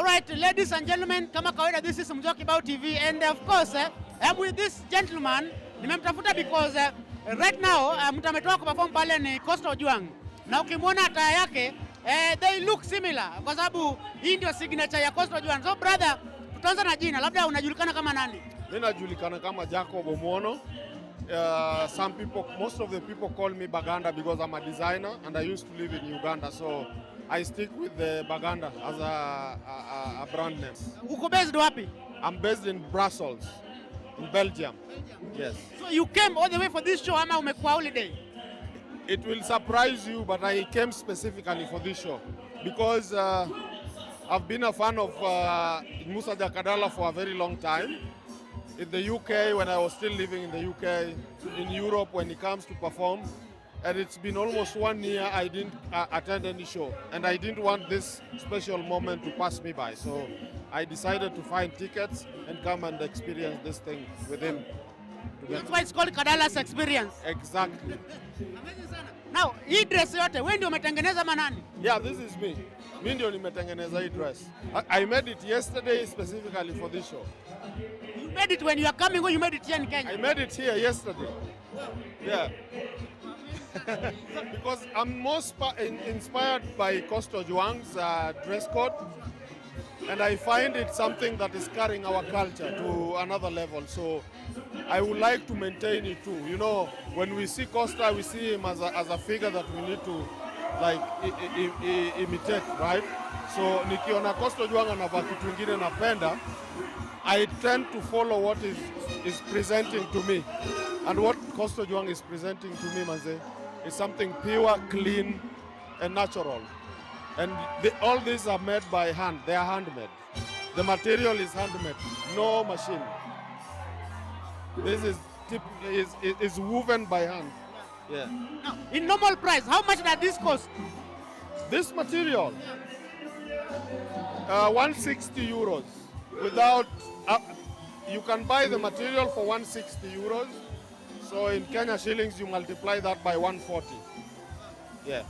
All right, ladies and gentlemen, kama kawaida, this is Mjoki Bao TV, and of course, I'm with this gentleman. Nimemtafuta because right now mtu ametoka kuperform pale ni Costa Ojwang, na ukimwona attire yake they look similar kwa sababu hii ndio signature ya Costa Ojwang. So brother, tutaanza na jina, labda unajulikana kama nani? Mimi najulikana kama Jacob Omono. Most of the people call me Baganda because I'm a designer and I used to live in Uganda, so I stick with the Baganda as a brand name. Uko based wapi? I'm based in Brussels, in Belgium. Yes. So you came all the way for this show ama umekuwa holiday? It will surprise you, but I came specifically for this show because I've been a fan of Musa Jakadala for a very long time. In the UK, when I was still living in the UK, in Europe when he comes to perform, and it's been almost 1 year I didn't attend any show, and I didn't want this special moment to pass me by, so I decided to find tickets and come and experience this thing with him. That's why it's called Kadala's experience. Exactly. Amazing sana. Now, hii dress yote, wewe ndio umetengeneza manani? Yeah, this is me. Mimi ndio nimetengeneza hii dress. I made it yesterday specifically for this show. You made it when you are coming or you made it here in Kenya? I made it here yesterday. Yeah. Because I'm most inspired by Costa Ojwang's dress code, and I find it something that is carrying our culture to another level. So I would like to maintain it too. You know, when we see Costa, we see him as a figure that we need to like imitate, right? So nikiona Costa Ojwang anavaa kitu kingine napenda, I tend to follow what is presenting to me. And what Costa Ojwang is presenting to me, manze, is something pure, clean, and natural. And all these are made by hand. They are handmade. The material is handmade, no machine. This is woven by hand. Yeah. Now, in normal price, how much does this cost? This material, 160 euros. Without, you can buy the material for 160 euros. So in Kenya shillings, you multiply that by 140. Yeah.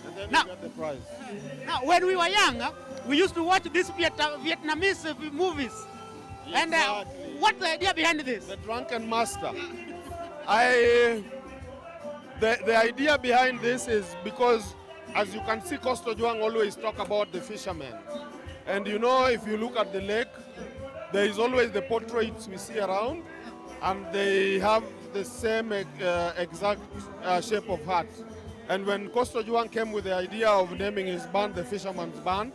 And then you get the price. Now, when we were young, we used to watch these Vietnamese movies. Exactly. And what's the idea behind this? The Drunken Master. The idea behind this is because, as you can see, Costa Ojwang always talk about the fishermen. And you know, if you look at the lake, there is always the portraits we see around, and they have the same exact shape of heart. And when Costa Ojwang came with the idea of naming his band the Fisherman's Band,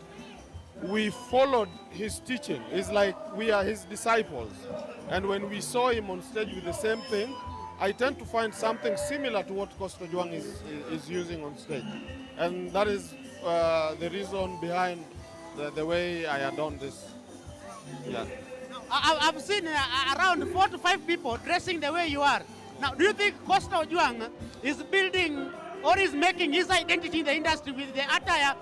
we followed his teaching. It's like we are his disciples. And when we saw him on stage with the same thing, I tend to find something similar to what Costa Ojwang is using on stage. And that is the reason behind the way I adorn this. Yeah. I've seen around 4 to 5 people dressing the way you are. Now, do you think Costa Ojwang is building or is making his identity in the industry with the attire,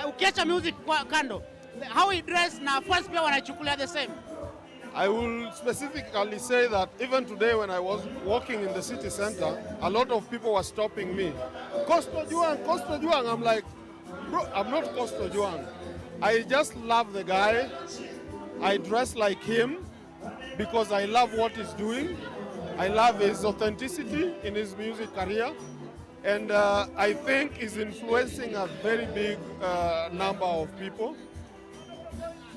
ukiacha music kando, how he dress na fans pia wanachukulia the same? I will specifically say that even today when I was walking in the city center, a lot of people were stopping me. Costa Ojwang. I'm like, bro, I'm not Costa Ojwang. I just love the guy. I dress like him because I love what he's doing. I love his authenticity in his music career. And I think he's influencing a very big number of people.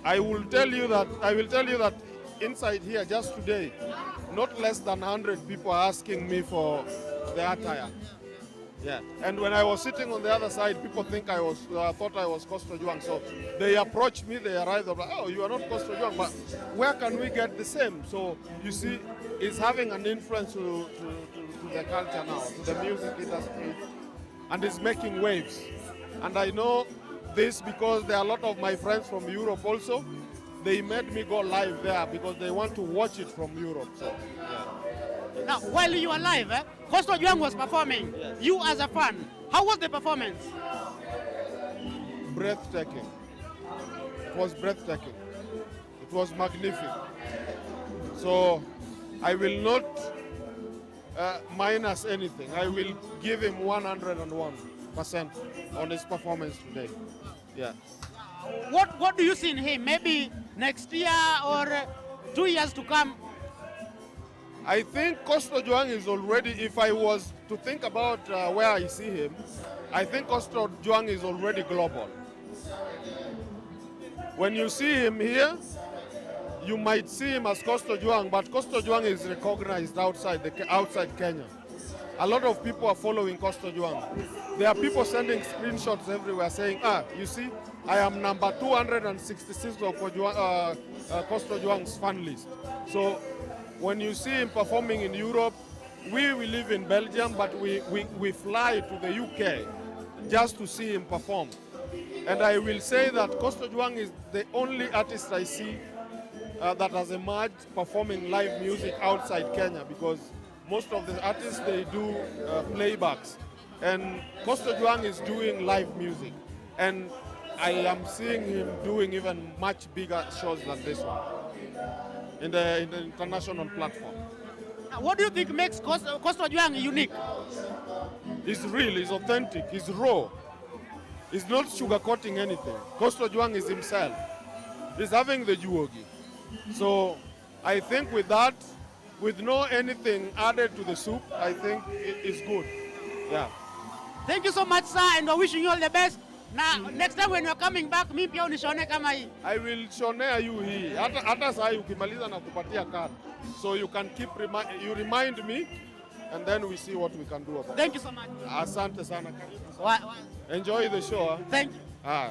I will tell you that inside here just today, not less than 100 people are asking me for the attire. Yeah, and when I was sitting on the other side, people thought I was Costa Ojwang. So they approached me, they arrived, they're like, oh, you are not Costa Ojwang, but where can we get the same? So you see, it's having an influence to the culture now, to the music industry, and it's making waves. And I know this because there are a lot of my friends from Europe also. They made me go live there because they want to watch it from Europe. So, yeah. Now, while you were live, Costa Ojwang was performing. Yes. You as a fan, how was the performance? Breathtaking. It was breathtaking. It was magnificent. So I will not minus anything. I will give him 101% on his performance today. Yeah. What do you see in him? Maybe next year or 2 years to come? I think Costa Ojwang is already, if I was to think about where I see him, I think Costa Ojwang is already global. When you see him here, you might see him as Costa Ojwang, but Costa Ojwang is recognized outside Kenya. A lot of people are following Costa Ojwang. There are people sending screenshots everywhere saying, you see, I am number 266 of Costa Ojwang's fan list. So when you see him performing in Europe, we live in Belgium, but we fly to the UK just to see him perform. And I will say that Costa Ojwang is the only artist I see that has emerged performing live music outside Kenya, because most of the artists, they do playbacks. And Costa Ojwang is doing live music. And I am seeing him doing even much bigger shows than this one in the international platform. What do you think makes Costa Ojwang unique? He's real, he's authentic, he's raw. He's not sugarcoating anything. Costa Ojwang is himself. He's having the juogi. So I think with that, with no anything added to the soup, I think it's good. Yeah. Thank you so much, sir, and we're wishing you all the best. Now, next time when you're coming back, mi pia unishone kama hii. I will shonea you hii. Hata saa hii ukimaliza na kupatia card. So you can keep you remind me, and then we see what we can do about it. Thank you so much. Asante sana. Wa- Enjoy the show. Thank you. Ah.